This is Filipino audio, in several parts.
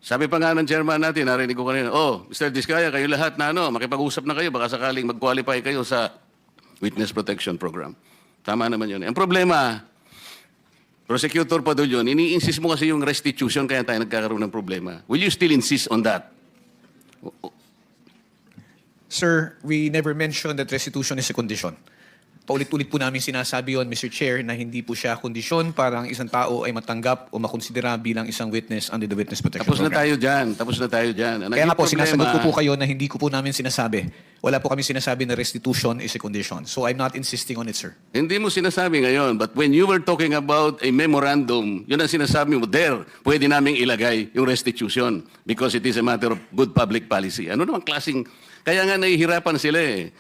Sabi pa nga ng chairman natin, narinig ko kanina, Mr. Diskaya, kayo lahat na makipag-usap na kayo, baka sakaling mag-qualify kayo sa Witness Protection Program. Tama naman yun. Ang problema, Prosecutor Padulyon, ini-insist mo kasi yung restitution kaya tayo nagkakaroon ng problema. Will you still insist on that? Sir, we never mentioned that restitution is a condition. Paulit-ulit po namin sinasabi yon, Mr. Chair, na hindi po siya kondisyon para ang isang tao ay matanggap o makonsidera bilang isang witness under the Witness Protection Tapos na Program. tayo dyan. Tapos na tayo dyan. Ang Kaya nga po, naging sinasagot ko problema- po kayo na hindi ko po namin sinasabi. Wala po kami sinasabi na restitution is a condition. So I'm not insisting on it, sir. Hindi mo sinasabi ngayon, but when you were talking about a memorandum, yun ang sinasabi mo, there, pwede naming ilagay yung restitution because it is a matter of good public policy. Ano namang klaseng, kaya nga nahihirapan sila eh.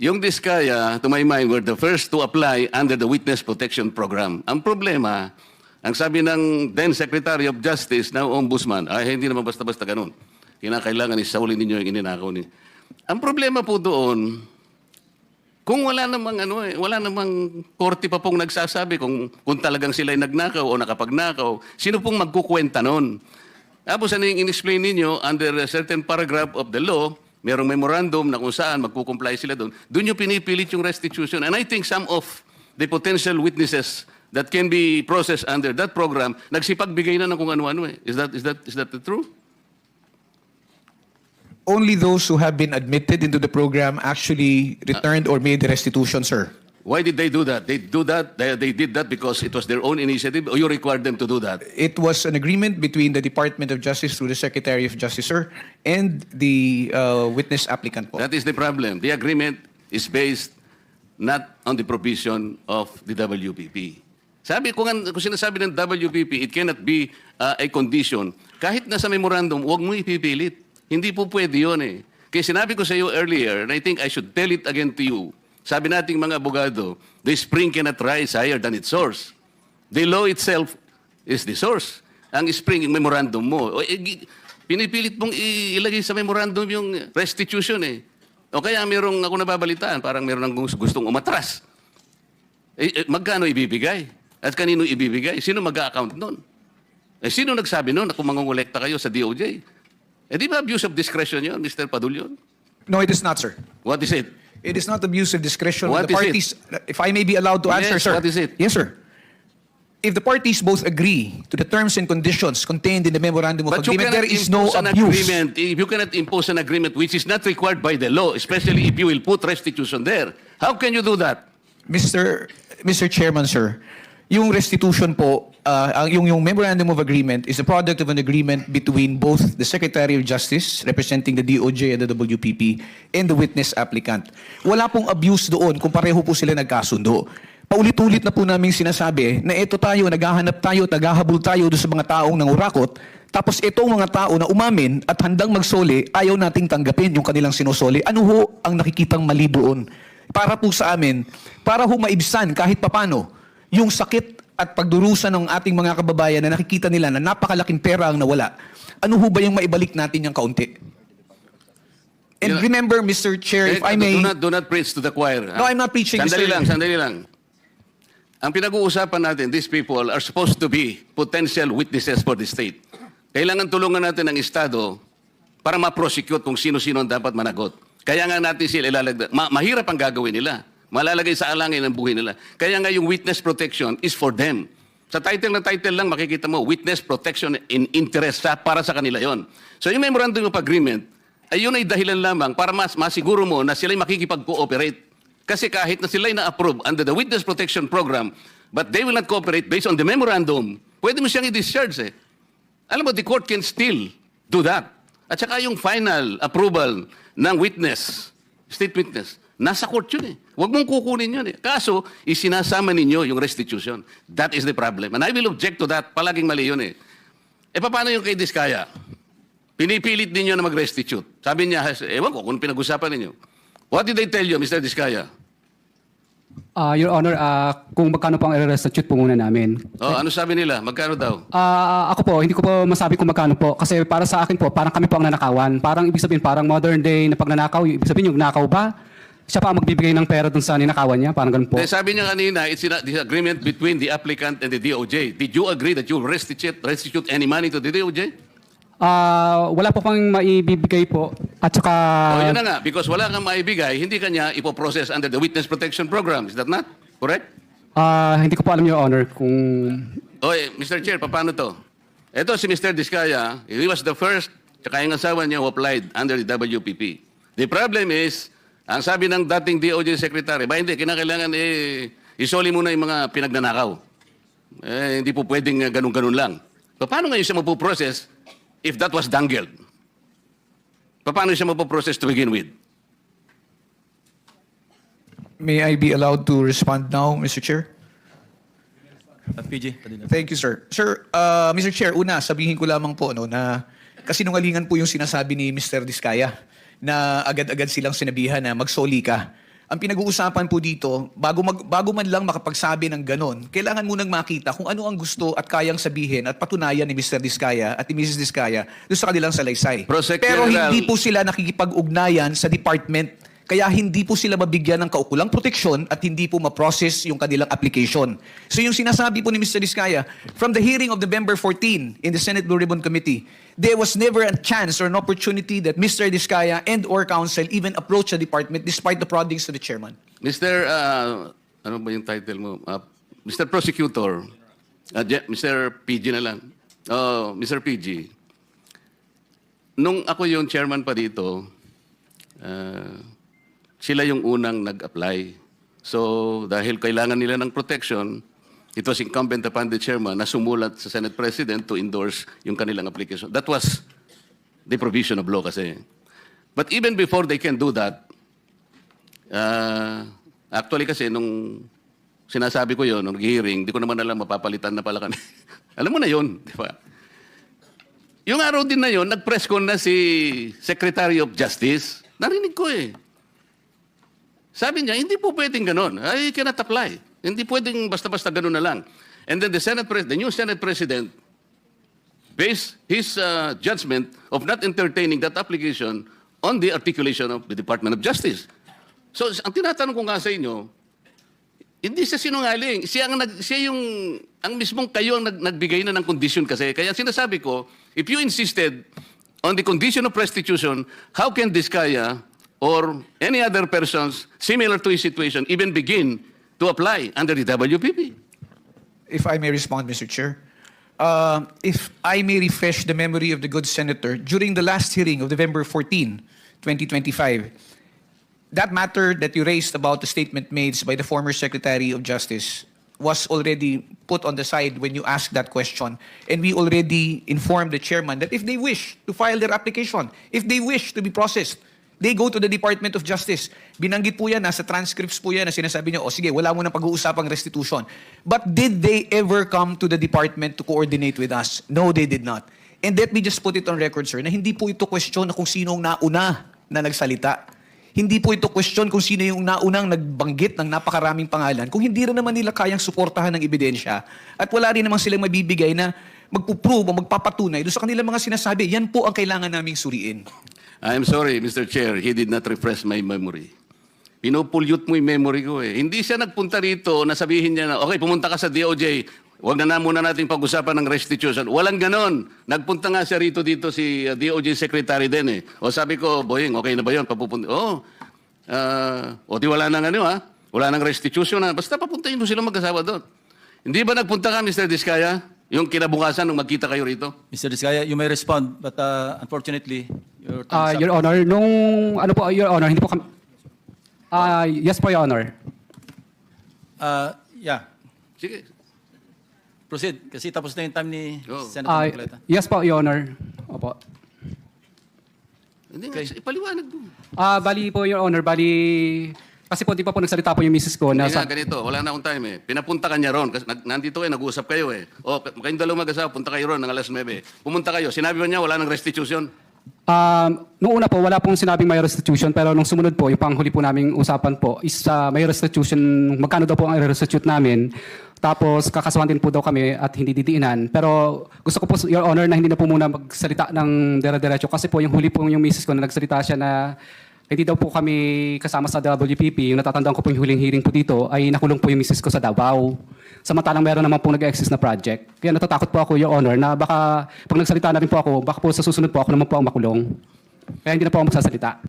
Yung Diskaya, to my mind, were the first to apply under the Witness Protection Program. Ang problema, ang sabi ng then Secretary of Justice, now Ombudsman, hindi naman basta-basta ganun. Kinakailangan isaulin ninyo yung ininakaw niyo. Ang problema po doon, kung wala namang korte pa pong nagsasabi kung talagang sila'y nagnakaw o nakapagnakaw, sino pong magkukwenta nun? Tapos ano yung in-explain ninyo, under a certain paragraph of the law, merong memorandum na kung saan magkukomply sila doon, doon yung pinipilit yung restitution. And I think some of the potential witnesses that can be processed under that program, nagsipagbigay na ng kung ano-ano eh. Is that the truth? Only those who have been admitted into the program actually returned or made the restitution, sir. Why did they do that? They did that because it was their own initiative, or you required them to do that? It was an agreement between the Department of Justice through the Secretary of Justice, sir, and the witness applicant po. That is the problem. The agreement is based not on the provision of the WPP. Sabi, kung sinasabi ng WPP, it cannot be a condition. Kahit nasa memorandum, huwag mo ipipilit. Hindi po pwede yun eh. Kaya sinabi ko sa iyo earlier, and I think I should tell it again to you, sabi nating mga abogado, the spring cannot rise higher than its source. The law itself is the source. Ang spring, yung memorandum mo. Pinipilit mong ilagay sa memorandum yung restitution eh. O kaya merong ako nababalitaan, parang meron ng gustong umatras. Magkano ibibigay? At kanino ibibigay? Sino mag-a-account nun? Sino nagsabi nun na kung mangungulekta kayo sa DOJ? Di ba abuse of discretion yun, Mr. Padulyon? No, it is not, sir. What is it? It is not abuse of discretion What of the is parties. If I may be allowed to answer, Yes, sir. what is it? Yes, sir. If the parties both agree to the terms and conditions contained in the memorandum of But you agreement, cannot there is no impose an abuse. agreement. You cannot impose an agreement which is not required by the law, especially if you will put restitution there. How can you do that? Mr. Chairman, sir, yung restitution po, yung memorandum of agreement is a product of an agreement between both the Secretary of Justice, representing the DOJ and the WPP, and the witness applicant. Wala pong abuse doon kung pareho po sila nagkasundo. Paulit-ulit na po namin sinasabi na ito tayo, naghahanap tayo, naghahabol tayo doon sa mga taong nangurakot, tapos itong mga tao na umamin at handang magsoli, ayaw nating tanggapin yung kanilang sinusoli. Ano ho ang nakikitang mali doon? Para po sa amin, para ho maibsan kahit papano yung sakit at pagdurusa ng ating mga kababayan na nakikita nila na napakalaking pera ang nawala. Ano ho ba yung maibalik natin yung kaunti? And remember, Mr. Chair, if I may... Do not preach to the choir. No, I'm not preaching, Sandali Mr. sandali lang. Ang pinag-uusapan natin, these people are supposed to be potential witnesses for the state. Kailangan tulungan natin ang Estado para ma-prosecute kung sino-sino ang dapat managot. Kaya nga natin sila ilalagay. Mahirap ang gagawin nila. Malalagay sa alangin ang buhay nila. Kaya nga yung witness protection is for them. Sa title na title lang, makikita mo, witness protection in interest para sa kanila yon. So yung memorandum of agreement, ay yun ay dahilan lamang para masiguro mo na sila'y makikipag-cooperate. Kasi kahit na sila'y na-approve under the Witness Protection Program, but they will not cooperate based on the memorandum, pwede mo siyang i-discharge eh. Alam mo, the court can still do that. At saka yung final approval ng witness, state witness, nasa court yun eh. Huwag mong kukunin yun eh. Kaso, isinasama ninyo yung restitution. That is the problem. And I will object to that. Palaging mali yun eh. Paano yung kay Diskaya? Pinipilit ninyo na mag-restitute. Sabi niya, ewan ko kung pinag-usapan ninyo. What did they tell you, Mr. Diskaya? Your Honor, kung magkano po ang i-restitute po muna namin. Ano sabi nila? Magkano daw? Ako po, hindi ko po masabi kung magkano po. Kasi para sa akin po, parang kami po ang nanakawan. Parang ibig sabihin, parang modern day na pagnanakaw. Ibig sabihin yung nakaw ba? Siya pa ang magbibigay ng pera dun sa ninakawan niya? Parang ganun po. Sabi niya kanina, it's a disagreement between the applicant and the DOJ. Did you agree that you will restitute any money to the DOJ? Wala po pang maibibigay po. At saka, O yun na nga, because wala kang maibigay, hindi kanya ipoprocess under the Witness Protection Program. Is that not correct? hindi ko po alam, Your Honor, kung... Oy, Mr. Chair, paano to? Ito si Mr. Diskaya, he was the first, tsaka yung asawa niya who applied under the WPP. The problem is, ang sabi ng dating DOJ Secretary, ba hindi, kinakailangan isoli muna yung mga pinagnanakaw. Hindi po pwedeng ganun-ganun lang. Paano ngayon siya mapuprocess if that was dangled? Paano siya mapuprocess to begin with? May I be allowed to respond now, Mr. Chair? PG, Padilla. Thank you, sir. Sir, Mr. Chair, una, sabihin ko lamang po na kasinungalingan po yung sinasabi ni Mr. Diskaya na agad-agad silang sinabihan na magsoli ka. Ang pinag-uusapan po dito, bago man lang makapagsabi ng ganon, kailangan munang makita kung ano ang gusto at kayang sabihin at patunayan ni Mr. Diskaya at ni Mrs. Diskaya doon sa kanilang salaysay. Prosec Pero General- hindi po sila nakikipag-ugnayan sa department. Kaya hindi po sila mabigyan ng kaukulang proteksyon at hindi po ma-process yung kanilang application. So yung sinasabi po ni Mr. Diskaya, from the hearing of November 14 in the Senate Blue Ribbon Committee, there was never a chance or an opportunity that Mr. Diskaya and or counsel even approach the department despite the proddings of the chairman. Mr. Ano ba yung title mo? Mr. Prosecutor, Mr. PG na lang. Oh, Mr. PG, nung ako yung chairman pa dito, sila yung unang nag-apply. So, dahil kailangan nila ng protection, it was incumbent upon the chairman na sumulat sa Senate President to endorse yung kanilang application. That was the provision of law kasi. But even before they can do that, actually kasi nung sinasabi ko yun, nung hearing, di ko naman alam mapapalitan na pala kami. Alam mo na yun, di ba? Yung araw din na yun, nag-press con na si Secretary of Justice. Narinig ko eh. Sabi niya, hindi po pwedeng ganun. I cannot apply. Hindi pwedeng basta-basta ganun na lang. And then the new Senate President based his judgment of not entertaining that application on the articulation of the Department of Justice. So, ang tinatanong ko nga sa inyo, hindi siya sinungaling. Ang mismong kayo ang nagbigay na ng condition kasi. Kaya sinasabi ko, if you insisted on the condition of restitution, how can Diskaya or any other persons similar to his situation even begin to apply under the WPP? If I may respond, Mr. Chair. If I may refresh the memory of the good senator, during the last hearing of November 14, 2025, that matter that you raised about the statement made by the former Secretary of Justice was already put on the side when you asked that question. And we already informed the chairman that if they wish to file their application, if they wish to be processed, they go to the Department of Justice. Binanggit po yan, nasa transcripts po yan na sinasabi niyo, sige, wala mo nang pag-uusapang restitution. But did they ever come to the department to coordinate with us? No, they did not. And let me just put it on record, sir, na hindi po ito question na kung sinong nauna na nagsalita. Hindi po ito question kung sino yung naunang nagbanggit ng napakaraming pangalan. Kung hindi rin naman nila kayang suportahan ng ebidensya at wala rin naman silang mabibigay na magpuprove o magpapatunay doon sa kanilang mga sinasabi, yan po ang kailangan naming suriin. I'm sorry, Mr. Chair, he did not refresh my memory. Pinopulyot mo yung memory ko eh. Hindi siya nagpunta rito na sabihin niya na, okay, pumunta ka sa DOJ, huwag na muna natin pag-usapan ng restitution. Walang ganon. Nagpunta nga siya rito dito si DOJ Secretary din eh. O sabi ko, Boying, okay na ba yun? Papupunta. Di wala nang ano ha? Wala nang restitution na. Basta papuntahin mo sila mag-asawa doon. Hindi ba nagpunta ka, Mr. Diskaya? Yung kinabukasan nung magkita kayo rito? Mr. Diskaya, you may respond, but unfortunately, your time is up. Your Honor, Your Honor, hindi po kami... yes po, Your Honor. Yeah, Sige. proceed. Kasi tapos na yung time ni Oh. Senator Marcoleta. Yes po, Your Honor. Opo. Hindi nga, ipaliwanag mo. Bali po, Your Honor, kasi po di pa po nagsalita po yung misis ko na Hindi nga, ganito, wala na akong time eh. Pinapunta ka niya ron, kasi nandito kayo, nag-uusap kayo eh. Kayong dalawang mag-asawa, punta kayo ron ng alas 9. Pumunta kayo, sinabi mo niya, wala nang restitution. Noong una po, wala pong sinabing may restitution, pero nung sumunod po, yung panghuli po naming usapan po is may restitution, magkano daw po ang restitute namin. Tapos kakasuhan din po daw kami at hindi didiinan. Pero gusto ko po, Your Honor, na hindi na po muna magsalita ng dere-derecho kasi po yung huli po yung misis ko na nagsalita siya na hindi daw po kami kasama sa WPP. Yung natatandaan ko po yung huling hearing po dito ay nakulong po yung misis ko sa Davao. Samantalang meron naman pong nag-exist na project. Kaya natatakot po ako, Your Honor, na baka pag nagsalita na rin po ako, baka po sa susunod po ako naman po ang makulong. Kaya hindi na po ako magsasalita.